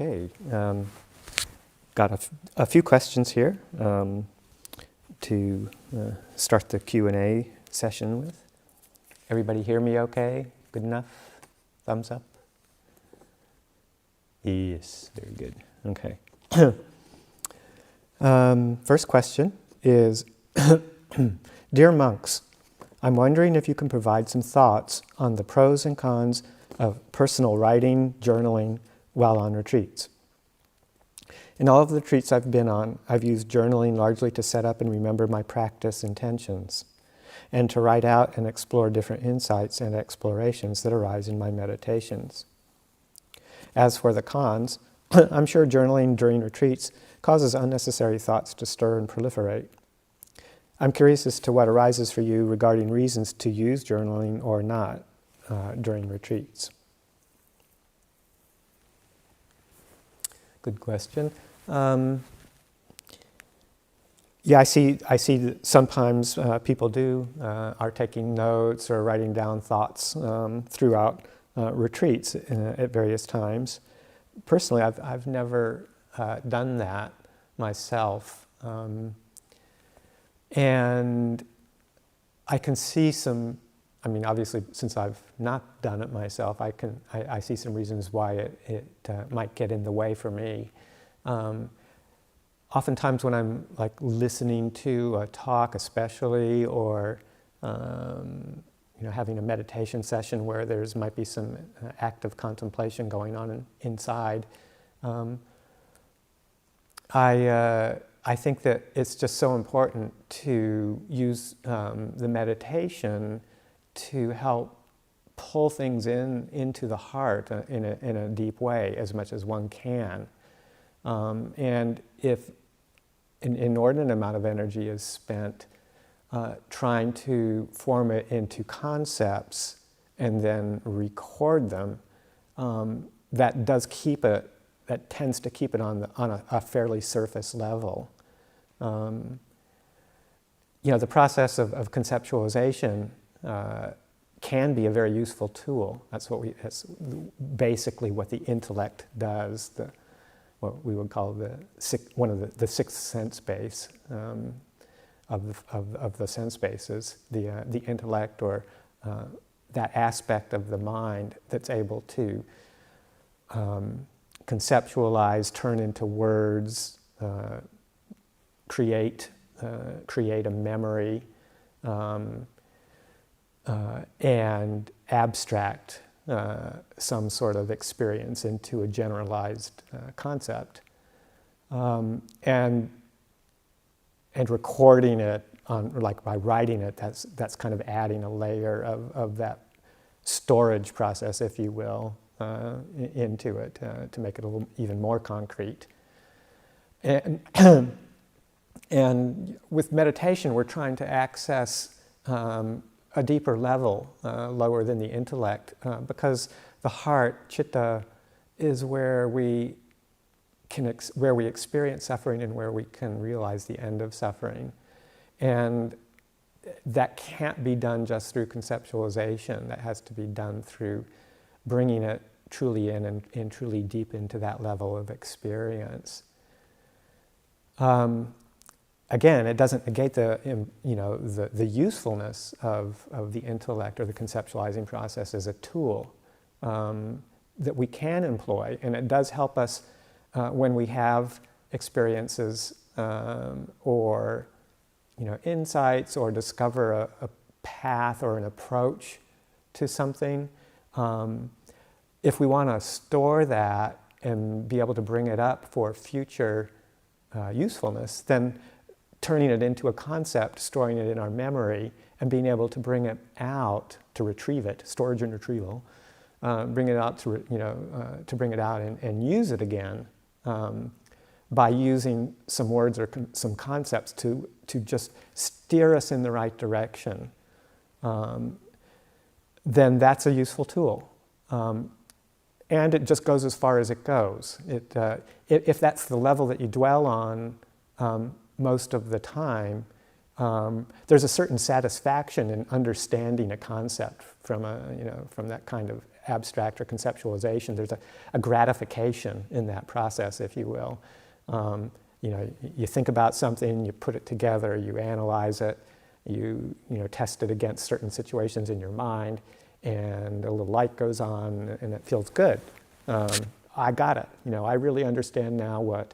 Okay, got a few questions here to start the Q&A session with. Everybody hear me okay? Good enough? Thumbs up? Yes, very good. Okay. First question is, Dear monks, I'm wondering if you can provide some thoughts on the pros and cons of personal writing, journaling, while on retreats. In all of the retreats I've been on, I've used journaling largely to set up and remember my practice intentions, and to write out and explore different insights and explorations that arise in my meditations. As for the cons, I'm sure journaling during retreats causes unnecessary thoughts to stir and proliferate. I'm curious as to what arises for you regarding reasons to use journaling or not during retreats. Good question. Yeah, I see that sometimes people are taking notes or writing down thoughts throughout retreats at various times. Personally, I've never done that myself, and I can see some. I mean, obviously, since I've not done it myself, I see some reasons why it might get in the way for me. Oftentimes when I'm like listening to a talk especially, or having a meditation session where might be some active contemplation going on inside, I think that it's just so important to use the meditation to help pull things into the heart in a deep way as much as one can. And if an inordinate amount of energy is spent trying to form it into concepts and then record them, that tends to keep it on a fairly surface level. The process of conceptualization can be a very useful tool. That's basically what the intellect does. What we would call one of the sixth sense base of the sense bases, the intellect, or that aspect of the mind that's able to conceptualize, turn into words, create a memory, and abstract some sort of experience into a generalized concept, and recording it by writing it. That's kind of adding a layer of that storage process, if you will, into it to make it even more concrete. And and with meditation, we're trying to access a deeper level, lower than the intellect, because the heart, citta, is where we experience suffering and where we can realize the end of suffering. And that can't be done just through conceptualization. That has to be done through bringing it truly in and truly deep into that level of experience. Again, it doesn't negate the usefulness of the intellect or the conceptualizing process as a tool that we can employ, and it does help us when we have experiences or insights, or discover a path or an approach to something. If we want to store that and be able to bring it up for future usefulness, then turning it into a concept, storing it in our memory, and being able to bring it out, to retrieve it, storage and retrieval, bring it out to bring it out and use it again by using some words or some concepts to just steer us in the right direction, then that's a useful tool. And it just goes as far as it goes. If that's the level that you dwell on most of the time, there's a certain satisfaction in understanding a concept from that kind of abstract or conceptualization. There's a gratification in that process, if you will. You think about something, you put it together, you analyze it, you test it against certain situations in your mind, and a little light goes on, and it feels good. I got it. I really understand now what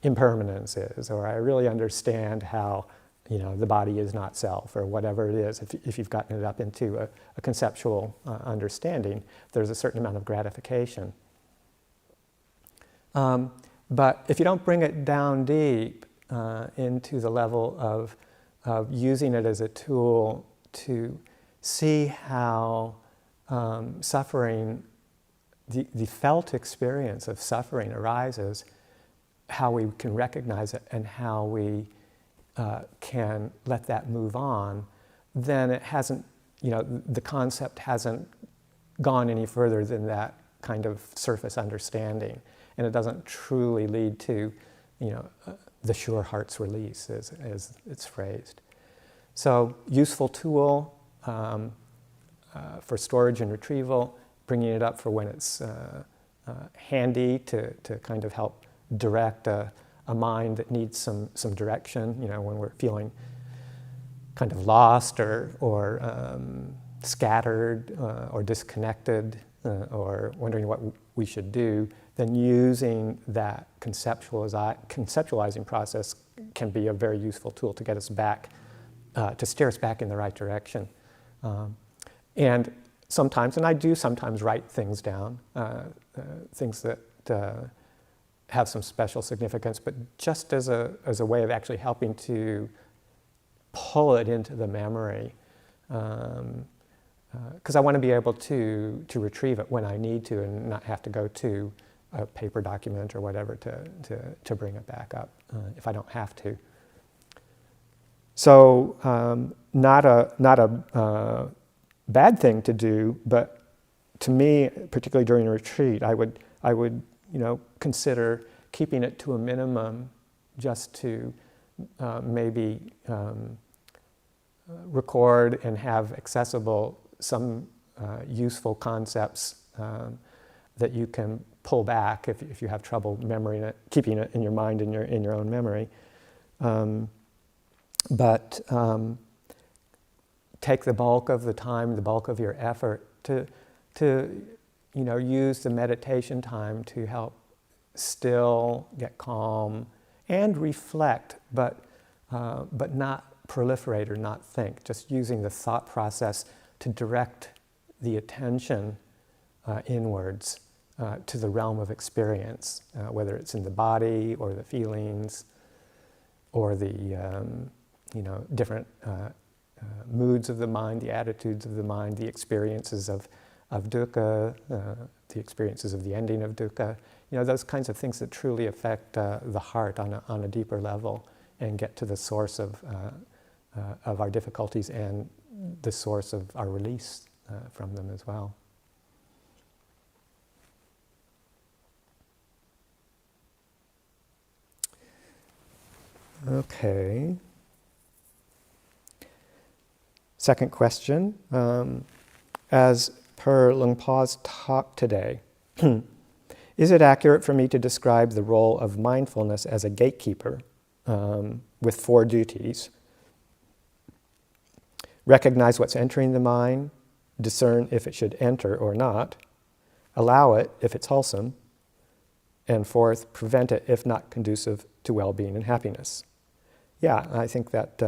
impermanence is, or I really understand how the body is not self, or whatever it is. If you've gotten it up into a conceptual understanding, there's a certain amount of gratification. But if you don't bring it down deep into the level of using it as a tool to see how suffering, the felt experience of suffering arises, how we can recognize it and how we can let that move on, then it hasn't, the concept hasn't gone any further than that kind of surface understanding. And it doesn't truly lead to, the sure heart's release, as it's phrased. So, useful tool for storage and retrieval, bringing it up for when it's handy to kind of help direct a mind that needs some direction, when we're feeling kind of lost or scattered or disconnected or wondering what we should do, then using that conceptualizing process can be a very useful tool to get us back, to steer us back in the right direction. And sometimes, and I do sometimes write things down, things that have some special significance, but just as a way of actually helping to pull it into the memory, because I want to be able to retrieve it when I need to and not have to go to a paper document or whatever to bring it back up if I don't have to. So not a bad thing to do, but to me, particularly during a retreat, I would consider keeping it to a minimum, just to maybe record and have accessible some useful concepts that you can pull back if you have trouble remembering it, keeping it in your mind in your own memory. But take the bulk of the time, the bulk of your effort to use the meditation time to help still, get calm, and reflect, but not proliferate or not think. Just using the thought process to direct the attention inwards to the realm of experience, whether it's in the body or the feelings or the different moods of the mind, the attitudes of the mind, the experiences of dukkha, the experiences of the ending of dukkha, those kinds of things that truly affect the heart on a deeper level and get to the source of our difficulties and the source of our release from them as well. Okay. Second question. As per Luang Pa's talk today, is it accurate for me to describe the role of mindfulness as a gatekeeper with 4 duties? Recognize what's entering the mind, discern if it should enter or not, allow it if it's wholesome, and 4th, prevent it if not conducive to well-being and happiness. Yeah, I think that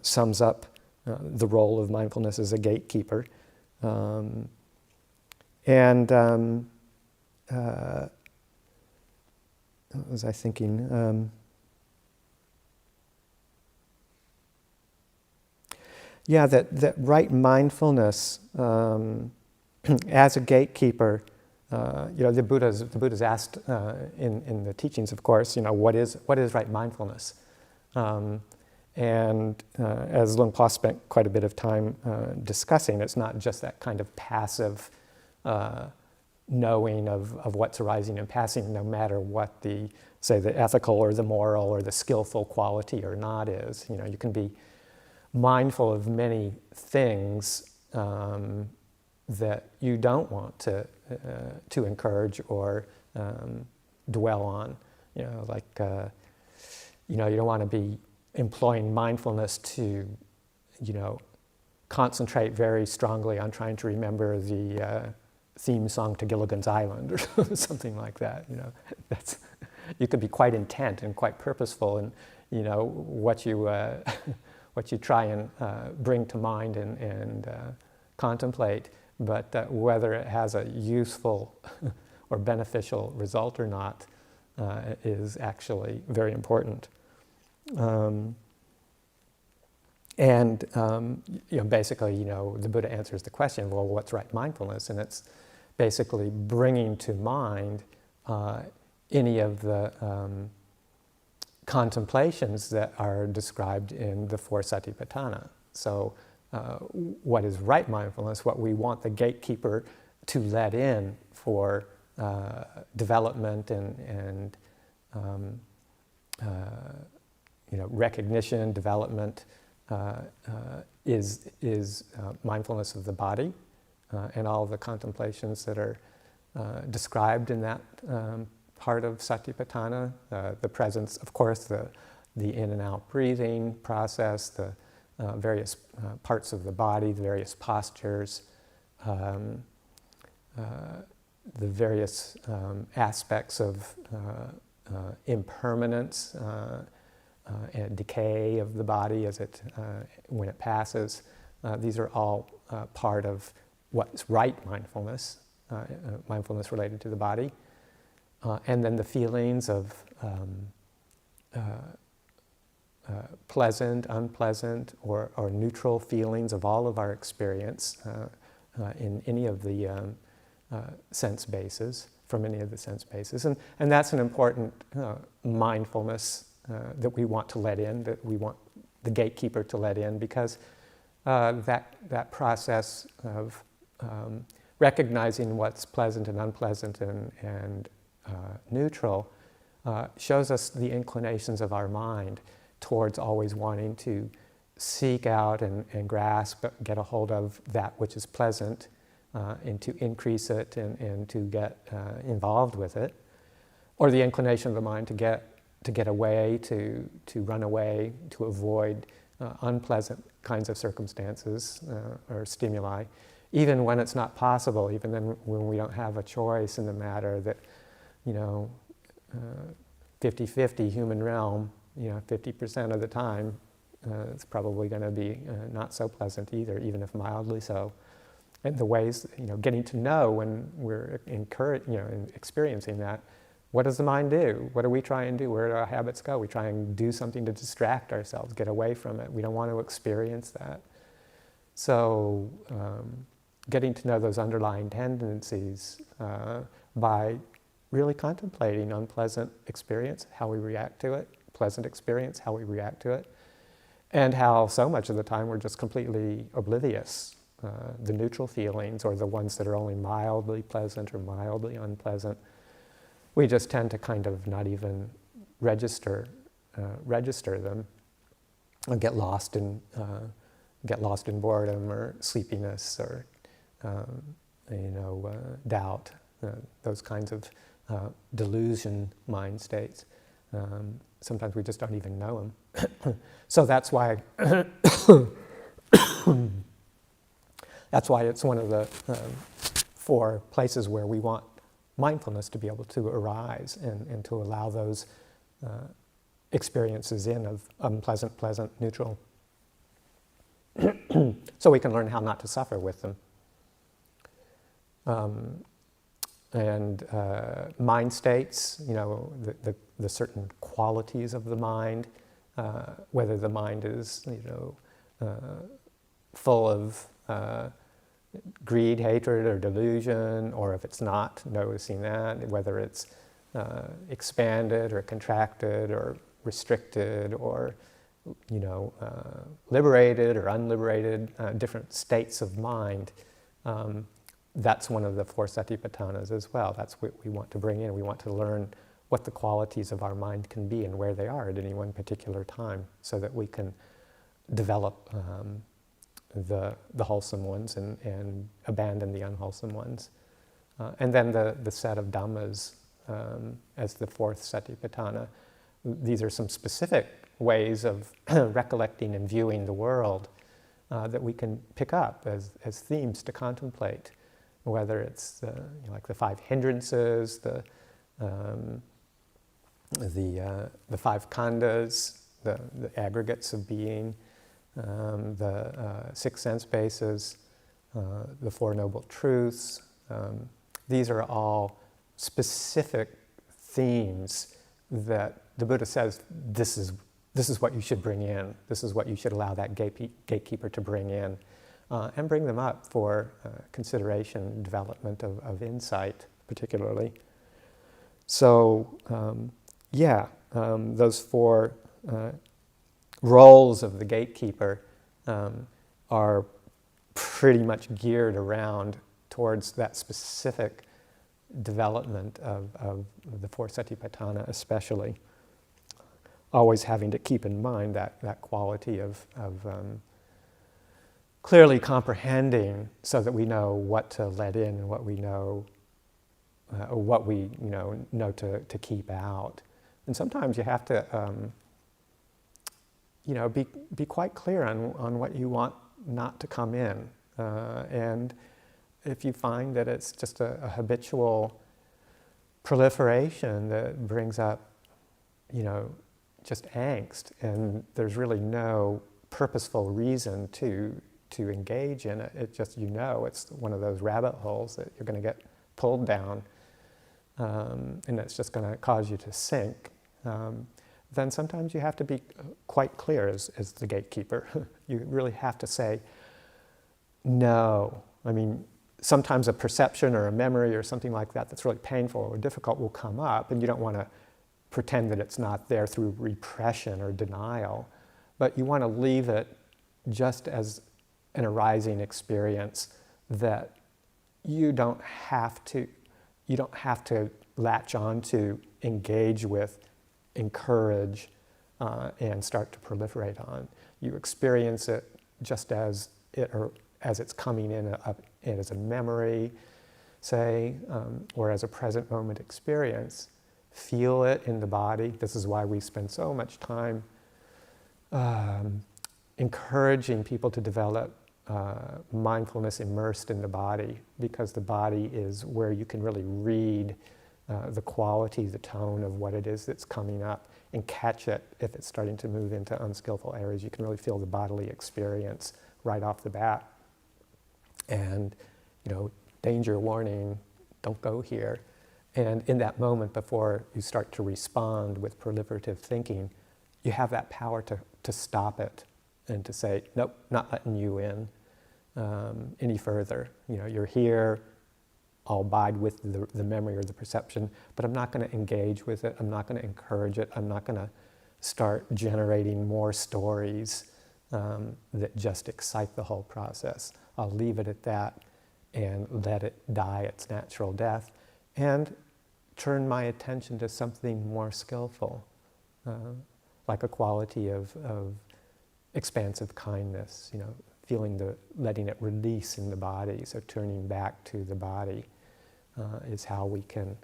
sums up the role of mindfulness as a gatekeeper. What was I thinking? That right mindfulness as a gatekeeper. The Buddha's asked in the teachings, of course, what is right mindfulness? And as Luang Pa spent quite a bit of time discussing, it's not just that kind of passive knowing of what's arising and passing, no matter what the ethical or the moral or the skillful quality or not is. You can be mindful of many things that you don't want to encourage or dwell on. Like you don't want to be employing mindfulness to concentrate very strongly on trying to remember the theme song to Gilligan's Island or something like that. You could be quite intent and quite purposeful in what you what you try and bring to mind and contemplate, but whether it has a useful or beneficial result or not is actually very important. Basically, the Buddha answers the question, well, what's right mindfulness? And it's basically bringing to mind any of the contemplations that are described in the four satipatthana. So what is right mindfulness, what we want the gatekeeper to let in for development and recognition, development, is mindfulness of the body and all the contemplations that are described in that part of satipatthana. The presence, of course, the in and out breathing process, the various parts of the body, the various postures, the various aspects of impermanence and decay of the body as when it passes. These are all part of what's right mindfulness, mindfulness related to the body. And then the feelings of pleasant, unpleasant, or neutral feelings of all of our experience in any of the sense bases, from any of the sense bases. And that's an important mindfulness that we want to let in, that we want the gatekeeper to let in, because that process of recognizing what's pleasant and unpleasant and neutral shows us the inclinations of our mind towards always wanting to seek out and grasp, get a hold of that which is pleasant, and to increase it and to get involved with it, or the inclination of the mind to get away, to run away, to avoid unpleasant kinds of circumstances or stimuli, even when it's not possible, even then when we don't have a choice in the matter, that 50-50 human realm, 50% of the time it's probably going to be not so pleasant either, even if mildly so. And the ways, getting to know when we're experiencing that, what does the mind do? What do we try and do? Where do our habits go? We try and do something to distract ourselves, get away from it. We don't want to experience that. So getting to know those underlying tendencies by really contemplating unpleasant experience, how we react to it, pleasant experience, how we react to it, and how so much of the time we're just completely oblivious. The neutral feelings, or the ones that are only mildly pleasant or mildly unpleasant, we just tend to kind of not even register them, and get lost in boredom or sleepiness or doubt, those kinds of delusion mind states. Sometimes we just don't even know them. So that's why it's one of the four places where we want mindfulness to be able to arise and to allow those experiences in of unpleasant, pleasant, neutral, so we can learn how not to suffer with them. And mind states, the certain qualities of the mind, whether the mind is, full of greed, hatred, or delusion, or if it's not, noticing that, whether it's expanded or contracted or restricted or liberated or unliberated, different states of mind. That's one of the four satipatthanas as well. That's what we want to bring in. We want to learn what the qualities of our mind can be and where they are at any one particular time, so that we can develop the wholesome ones and abandon the unwholesome ones. And then the set of Dhammas as the fourth Satipatthana. These are some specific ways of recollecting and viewing the world that we can pick up as themes to contemplate, whether it's like the five hindrances, the five khandhas, the aggregates of being, the six sense bases, the Four Noble Truths. These are all specific themes that the Buddha says, this is what you should bring in. This is what you should allow that gatekeeper to bring in, and bring them up for consideration, development of insight, particularly. So, those four roles of the gatekeeper are pretty much geared around towards that specific development of the four Satipatthana, especially. Always having to keep in mind that quality of clearly comprehending, so that we know what to let in and what we know, know to keep out. And sometimes you have to, be quite clear on what you want not to come in. And if you find that it's just a habitual proliferation that brings up, just angst, and there's really no purposeful reason to engage in it, it's one of those rabbit holes that you're going to get pulled down, and it's just going to cause you to sink, then sometimes you have to be quite clear as the gatekeeper. You really have to say, no. I mean, sometimes a perception or a memory or something like that that's really painful or difficult will come up, and you don't want to pretend that it's not there through repression or denial, but you want to leave it just as an arising experience that you don't have to latch on to, engage with, encourage, and start to proliferate on. You experience it just as it's coming in as a memory, say, or as a present moment experience. Feel it in the body. This is why we spend so much time encouraging people to develop mindfulness immersed in the body, because the body is where you can really read the quality, the tone of what it is that's coming up, and catch it if it's starting to move into unskillful areas. You can really feel the bodily experience right off the bat. And, danger, warning, don't go here. And in that moment, before you start to respond with proliferative thinking, you have that power to stop it and to say, nope, not letting you in any further. You're here, I'll abide with the memory or the perception, but I'm not going to engage with it, I'm not going to encourage it, I'm not going to start generating more stories that just excite the whole process. I'll leave it at that and let it die its natural death, and turn my attention to something more skillful, like a quality of expansive kindness, letting it release in the body. So turning back to the body is how we can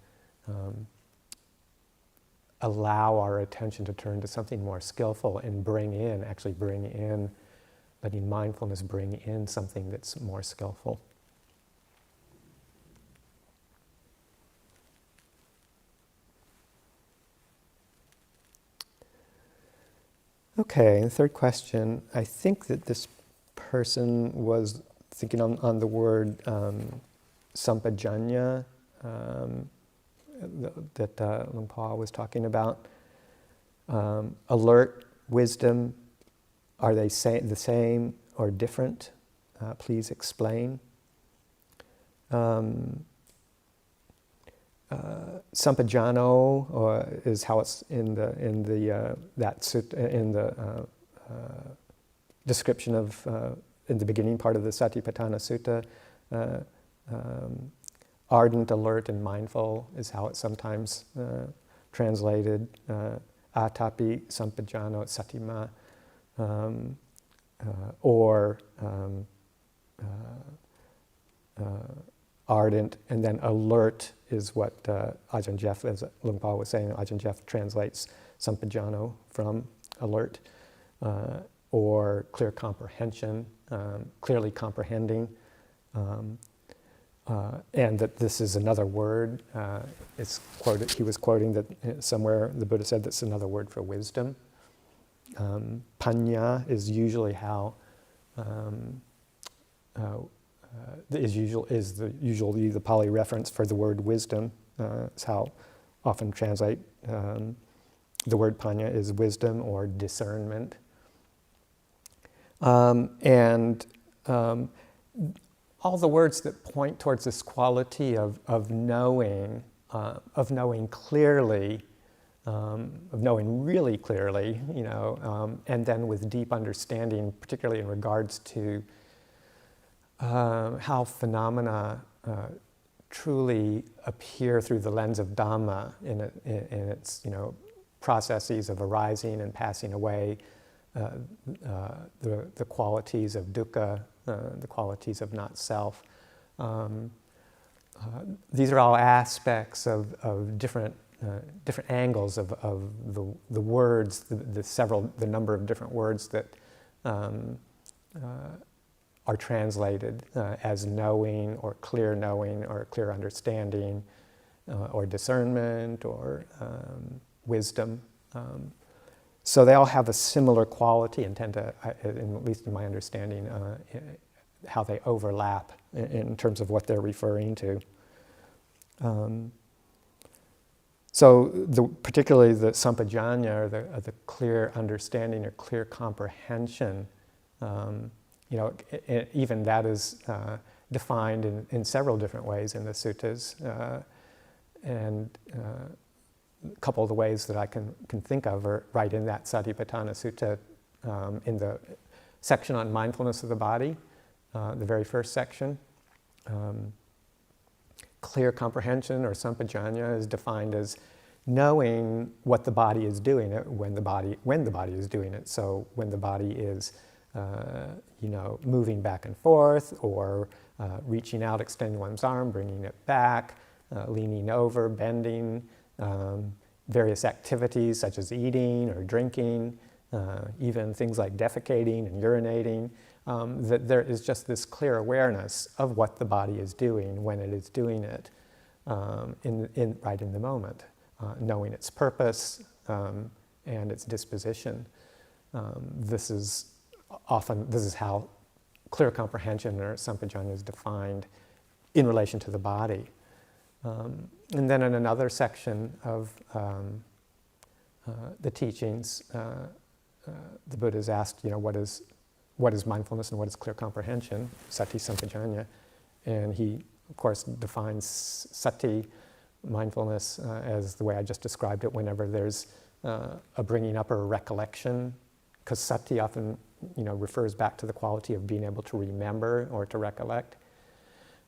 allow our attention to turn to something more skillful and letting mindfulness bring in something that's more skillful. Okay, the third question. I think that this person was thinking on the word sampajanya that Luang Por was talking about. Alert, wisdom, are they the same or different? Please explain. Sampajano is how it's in the description of in the beginning part of the Satipatthana Sutta. Ardent, alert, and mindful is how it's sometimes translated. Atapi sampajano satima. or ardent, and then alert is what Ajahn Jeff, as Lungpa was saying, Ajahn Jeff translates sampajano from alert, or clear comprehension, clearly comprehending, and that this is another word. It's quoted. He was quoting that somewhere the Buddha said that's another word for wisdom. Panya is usually how usually the Pali reference for the word wisdom. It's how often translate the word panya is wisdom or discernment. And all the words that point towards this quality of knowing clearly, of knowing really clearly, and then with deep understanding, particularly in regards to how phenomena truly appear through the lens of Dhamma in its processes of arising and passing away, the qualities of dukkha, the qualities of not self. These are all aspects of different angles of the words, the number of different words that are translated as knowing or clear understanding, or discernment, or wisdom. So they all have a similar quality and tend to, at least in my understanding, how they overlap in terms of what they're referring to. So particularly the sampajanya, or the clear understanding or clear comprehension, even that is defined in several different ways in the suttas, and a couple of the ways that I can think of are right in that Satipatthana Sutta, in the section on mindfulness of the body, the very first section. Clear comprehension, or sampajanya, is defined as knowing what the body is doing when the body is doing it. So when the body is moving back and forth, or reaching out, extending one's arm, bringing it back, leaning over, bending, various activities such as eating or drinking, even things like defecating and urinating, that there is just this clear awareness of what the body is doing when it is doing it, right in the moment, knowing its purpose and its disposition. This is how clear comprehension, or sampajanya, is defined in relation to the body. And then in another section of the teachings, the Buddha is asked, what is mindfulness and what is clear comprehension, sati sampajanya, and he, of course, defines sati, mindfulness, as the way I just described it, whenever there's a bringing up or a recollection, because sati often, refers back to the quality of being able to remember or to recollect.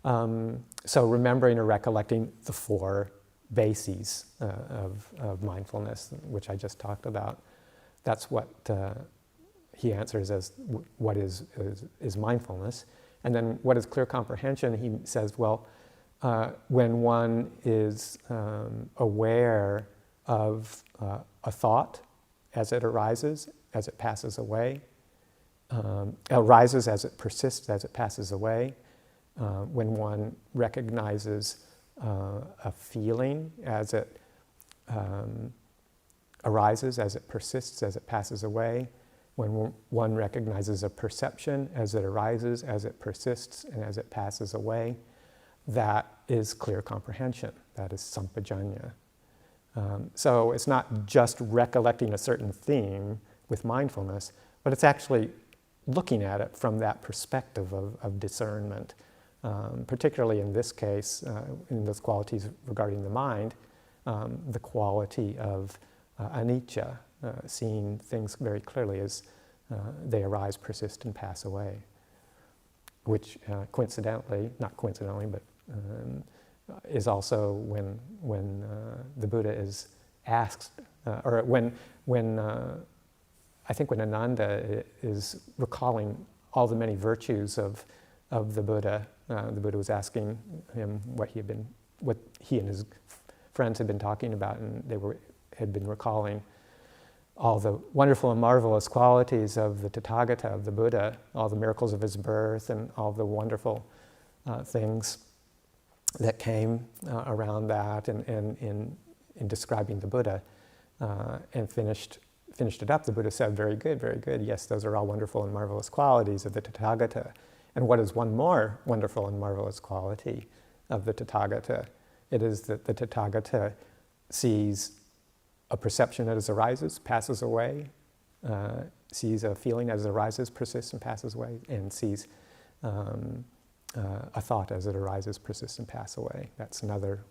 So remembering or recollecting the four bases of mindfulness, which I just talked about. That's what he answers as what is mindfulness. And then what is clear comprehension? He says, when one is aware of a thought as it arises, as it passes away, arises as it persists, as it passes away, when one recognizes a feeling as it arises, as it persists, as it passes away, when one recognizes a perception as it arises, as it persists, and as it passes away, that is clear comprehension. That is sampajanya. So it's not just recollecting a certain theme with mindfulness, but it's actually looking at it from that perspective of discernment. Particularly in this case, in those qualities regarding the mind, the quality of anicca, seeing things very clearly as they arise, persist, and pass away, which not coincidentally, but is also when the Buddha is asked, or when I think when Ananda is recalling all the many virtues of the Buddha was asking him what he and his friends had been talking about, and had been recalling all the wonderful and marvelous qualities of the Tathagata, of the Buddha, all the miracles of his birth, and all the wonderful things that came around that, and in describing the Buddha, and finished it up. The Buddha said, very good, very good. Yes, those are all wonderful and marvelous qualities of the Tathagata. And what is one more wonderful and marvelous quality of the Tathagata? It is that the Tathagata sees a perception as it arises, passes away, sees a feeling as it arises, persists and passes away, and sees a thought as it arises, persists and passes away. That's another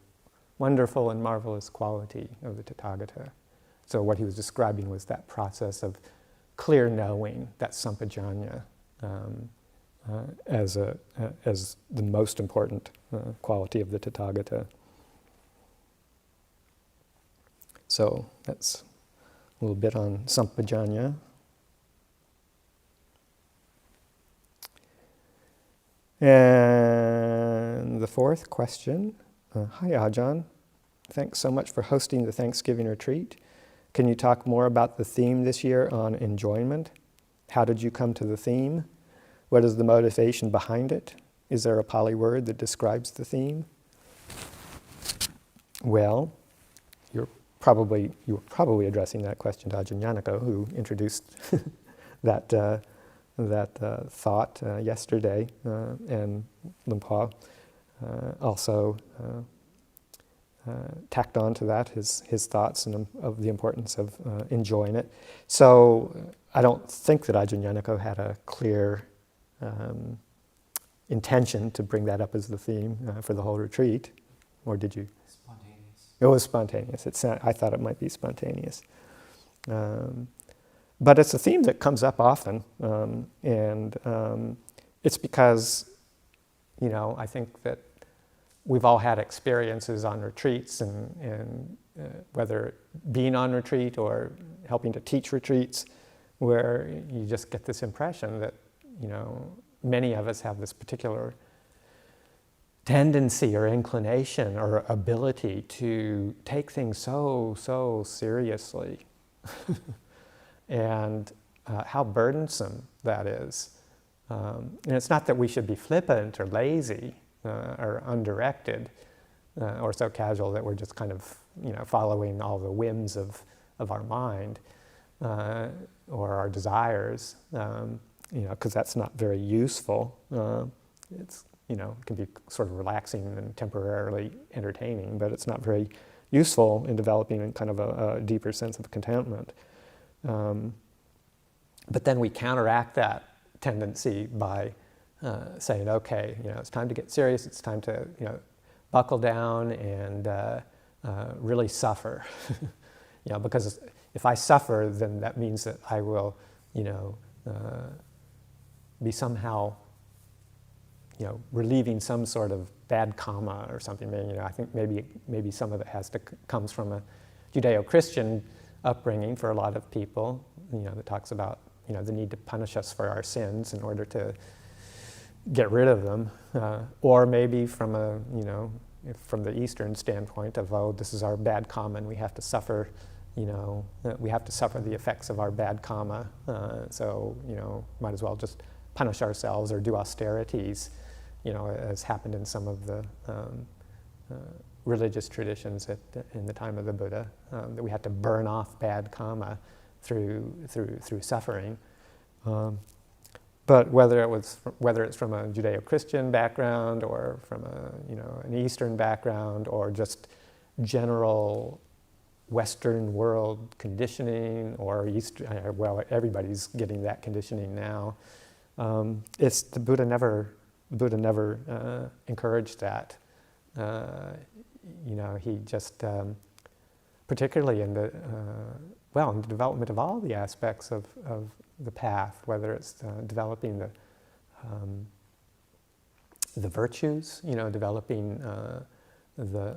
wonderful and marvelous quality of the Tathagata. So what he was describing was that process of clear knowing, that sampajanya, as the most important quality of the Tathagata. So that's a little bit on sampajanya. And the fourth question, hi Ajahn, thanks so much for hosting the Thanksgiving retreat. Can you talk more about the theme this year on enjoyment? How did you come to the theme? What is the motivation behind it? Is there a Pali word that describes the theme? Well, you were probably addressing that question to Ajahn Yanako, who introduced that thought yesterday, and Lumpua also tacked on to that his thoughts and of the importance of enjoying it. So I don't think that Ajahn Yanako had a clear intention to bring that up as the theme for the whole retreat, or did you? Spontaneous. It was spontaneous. I thought it might be spontaneous. But it's a theme that comes up often, and it's because, I think that we've all had experiences on retreats, and whether being on retreat or helping to teach retreats, where you just get this impression that, many of us have this particular tendency or inclination or ability to take things so seriously. And how burdensome that is. And it's not that we should be flippant or lazy or undirected or so casual that we're just kind of following all the whims of our mind or our desires, because that's not very useful. It's it can be sort of relaxing and temporarily entertaining, but it's not very useful in developing kind of a deeper sense of contentment. But then we counteract that tendency by saying, okay, it's time to get serious, it's time to buckle down and really suffer. Because if I suffer, then that means that I will be somehow relieving some sort of bad karma or something. I think maybe some of it comes from a Judeo-Christian upbringing for a lot of people, that talks about the need to punish us for our sins in order to get rid of them, or maybe from from the Eastern standpoint of, this is our bad karma and we have to suffer, we have to suffer the effects of our bad karma, so might as well just punish ourselves or do austerities, as happened in some of the religious traditions in the time of the Buddha, that we had to burn off bad karma through suffering. But whether it's from a Judeo-Christian background or from an Eastern background or just general Western world conditioning or everybody's getting that conditioning now. It's the Buddha never encouraged that. He just, particularly in the development of all the aspects of the path, whether it's developing the virtues, developing the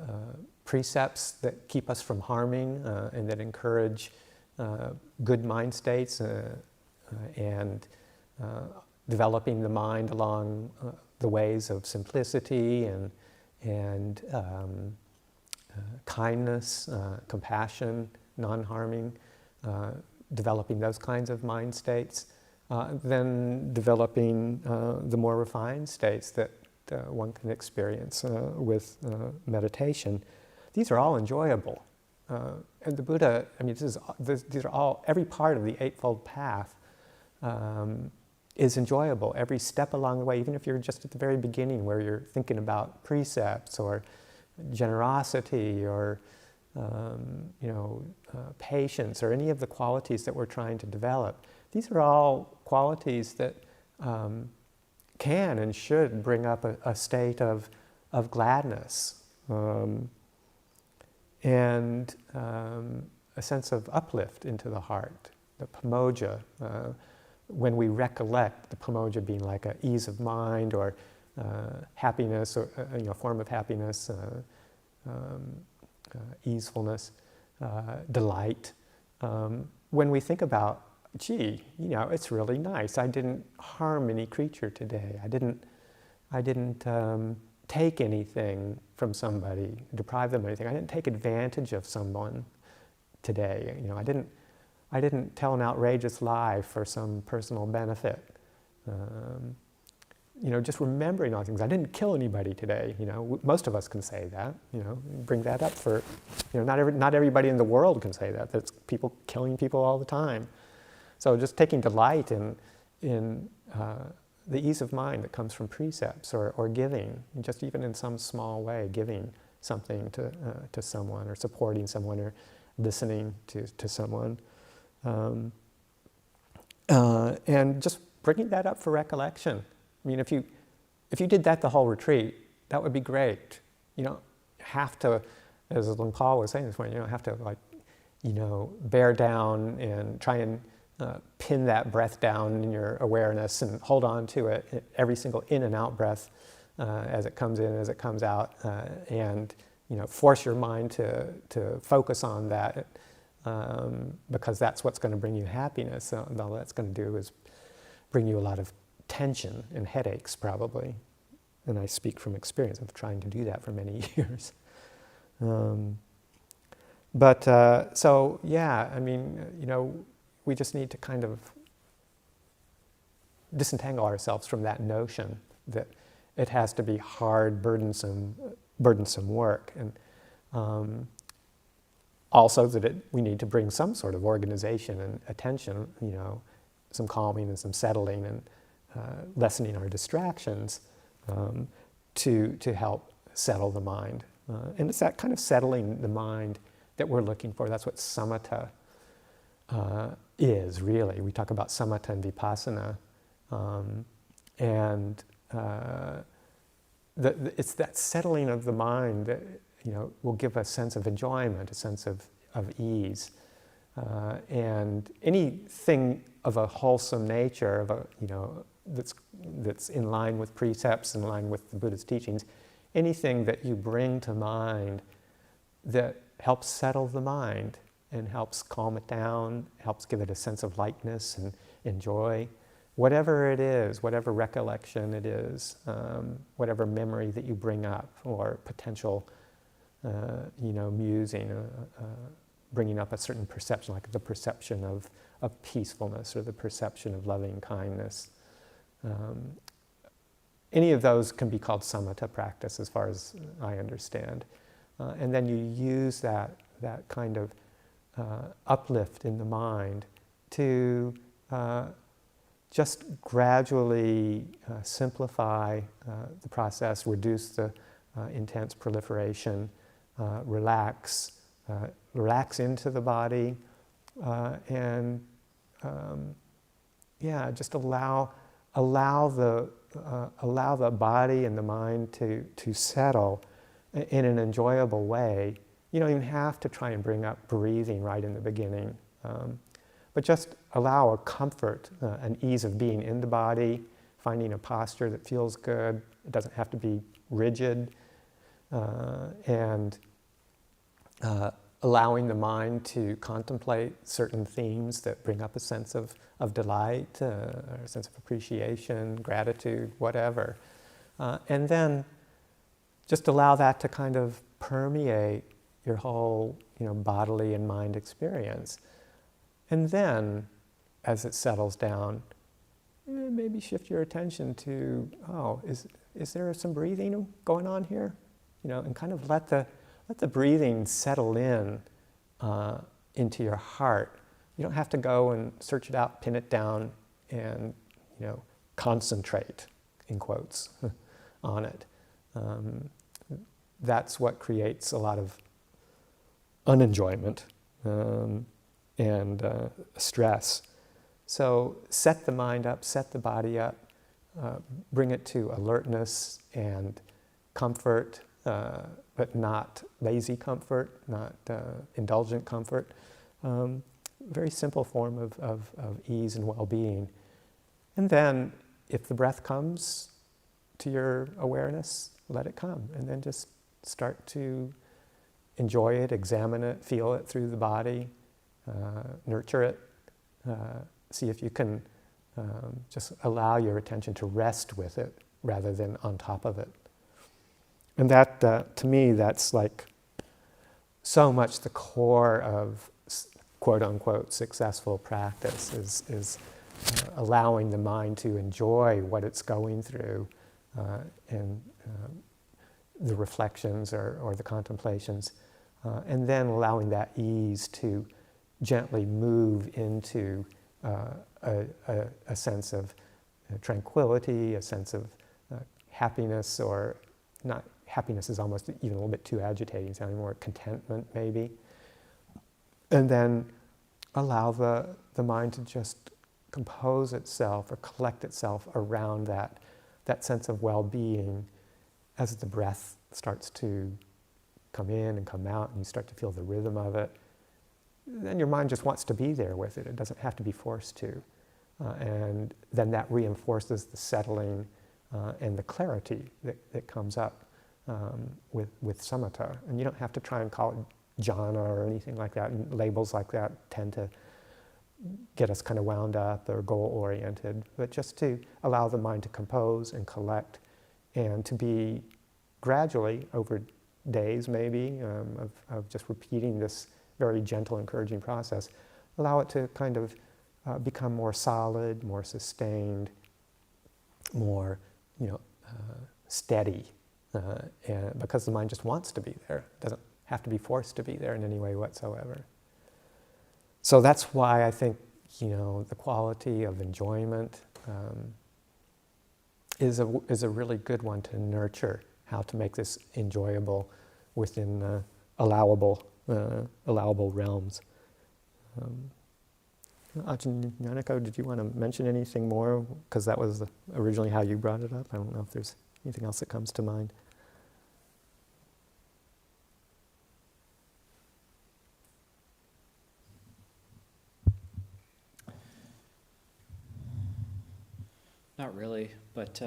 precepts that keep us from harming and that encourage, good mind states and developing the mind along the ways of simplicity and kindness, compassion, non-harming, developing those kinds of mind states, then developing the more refined states that one can experience with meditation. These are all enjoyable. And the Buddha, I mean, these are all, every part of the Eightfold Path is enjoyable. Every step along the way, even if you're just at the very beginning where you're thinking about precepts or generosity or patience or any of the qualities that we're trying to develop. These are all qualities that can and should bring up a state of gladness and a sense of uplift into the heart. The pamoja, when we recollect the pamoja being like an ease of mind or happiness, or a form of happiness, easefulness, delight. When we think about, gee, it's really nice. I didn't harm any creature today. I didn't take anything from somebody, deprive them of anything. I didn't take advantage of someone today. I didn't tell an outrageous lie for some personal benefit. Just remembering all things. I didn't kill anybody today. Most of us can say that. Bring that up for, not everybody in the world can say that. There's people killing people all the time. So just taking delight in the ease of mind that comes from precepts or giving, just even in some small way, giving something to someone or supporting someone or listening to someone. And just bringing that up for recollection. I mean, if you did that the whole retreat, that would be great. You don't have to, as Lung Paul was saying this morning, you don't have to bear down and try and pin that breath down in your awareness and hold on to it, every single in and out breath as it comes in, as it comes out, and force your mind to focus on that because that's what's going to bring you happiness. So all that's going to do is bring you a lot of tension and headaches, probably. And I speak from experience of trying to do that for many years. So yeah, I mean, we just need to kind of disentangle ourselves from that notion that it has to be hard, burdensome work, and also that we need to bring some sort of organization and attention, some calming and some settling and lessening our distractions to help settle the mind. And it's that kind of settling the mind that we're looking for. That's what samatha is, really. We talk about samatha and vipassana. It's that settling of the mind that will give a sense of enjoyment, a sense of ease. And anything of a wholesome nature, of a, that's in line with precepts, in line with the Buddha's teachings, anything that you bring to mind that helps settle the mind and helps calm it down, helps give it a sense of lightness and joy, whatever it is, whatever recollection it is, whatever memory that you bring up, or potential, musing, bringing up a certain perception, like the perception of peacefulness or the perception of loving kindness. Any of those can be called samatha practice, as far as I understand. And then you use that kind of uplift in the mind to just gradually simplify the process, reduce the intense proliferation, relax into the body, and just allow the body and the mind to settle in an enjoyable way. You don't even have to try and bring up breathing right in the beginning, but just allow a comfort, an ease of being in the body, finding a posture that feels good. It doesn't have to be rigid, and allowing the mind to contemplate certain themes that bring up a sense of delight, or a sense of appreciation, gratitude, whatever. And then just allow that to kind of permeate your whole, bodily and mind experience. And then, as it settles down, maybe shift your attention to, is there some breathing going on here? And kind of let the breathing settle in into your heart. You don't have to go and search it out, pin it down, and concentrate, in quotes, on it. That's what creates a lot of unenjoyment and stress. So set the mind up, set the body up, bring it to alertness and comfort, but not lazy comfort, not indulgent comfort. Very simple form of ease and well-being. And then, if the breath comes to your awareness, let it come. And then just start to enjoy it, examine it, feel it through the body, nurture it. See if you can just allow your attention to rest with it rather than on top of it. And that, to me, that's like so much the core of quote-unquote successful practice is allowing the mind to enjoy what it's going through and the reflections or the contemplations, and then allowing that ease to gently move into a sense of tranquility, a sense of happiness, or not. Happiness is almost even a little bit too agitating, sounding more contentment maybe. And then allow the mind to just compose itself or collect itself around that sense of well-being as the breath starts to come in and come out and you start to feel the rhythm of it. Then your mind just wants to be there with it. It doesn't have to be forced to. And then that reinforces the settling and the clarity that comes up with samatha. And you don't have to try and call it jhana or anything like that. And labels like that tend to get us kind of wound up or goal-oriented. But just to allow the mind to compose and collect and to be gradually, over days maybe, of just repeating this very gentle, encouraging process, allow it to kind of become more solid, more sustained, more, steady. And because the mind just wants to be there. It doesn't have to be forced to be there in any way whatsoever. So that's why I think, the quality of enjoyment is a really good one to nurture, how to make this enjoyable within allowable realms. Ajahn Yanako, did you want to mention anything more? Because that was originally how you brought it up. I don't know if there's anything else that comes to mind. Not really, but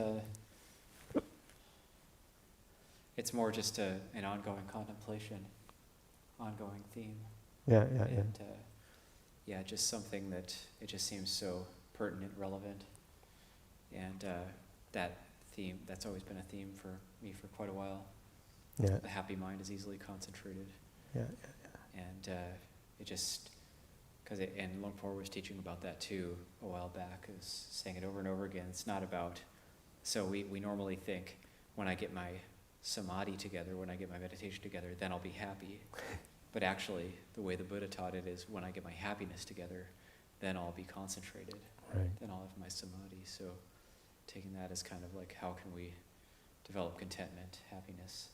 it's more just an ongoing contemplation, ongoing theme. Yeah. And just something that it just seems so pertinent, relevant, and that theme, that's always been a theme for me for quite a while. Yeah. The happy mind is easily concentrated. Yeah. And it just, and Luang was teaching about that too a while back, is saying it over and over again. It's not about, so we normally think, when I get my samadhi together, when I get my meditation together, then I'll be happy. But actually, the way the Buddha taught it is, when I get my happiness together, then I'll be concentrated. Right. Then I'll have my samadhi. So taking that as kind of like, how can we develop contentment, happiness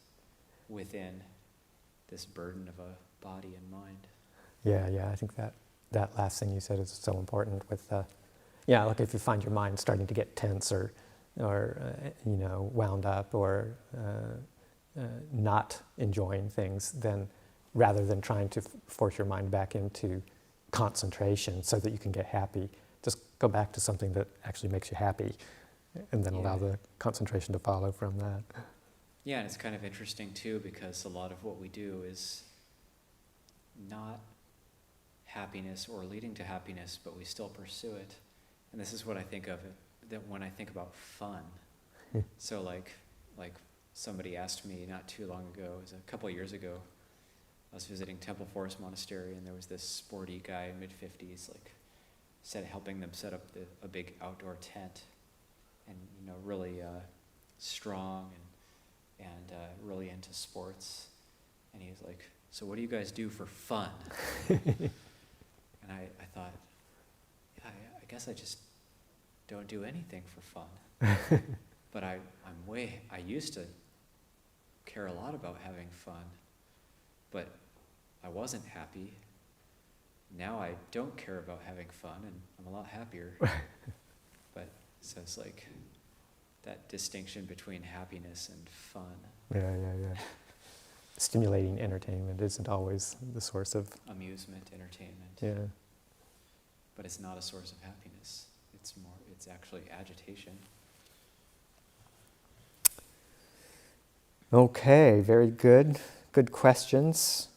within this burden of a body and mind? Yeah, I think that last thing you said is so important with, like if you find your mind starting to get tense or wound up or not enjoying things, then rather than trying to force your mind back into concentration so that you can get happy, just go back to something that actually makes you happy and then allow the concentration to follow from that. Yeah, and it's kind of interesting too, because a lot of what we do is not happiness or leading to happiness, but we still pursue it. And this is what I think of that when I think about fun. So like somebody asked me not too long ago, it was a couple of years ago, I was visiting Temple Forest Monastery, and there was this sporty guy, mid-50s, helping them set up a big outdoor tent, and really strong and really into sports. And he was like, "So what do you guys do for fun?" And I thought, yeah, I guess I just don't do anything for fun. But I used to care a lot about having fun, but I wasn't happy. Now I don't care about having fun, and I'm a lot happier. But so it's like that distinction between happiness and fun. Yeah. Stimulating entertainment isn't always the source of amusement, entertainment. Yeah. But it's not a source of happiness. It's actually agitation. Okay, very good. Good questions.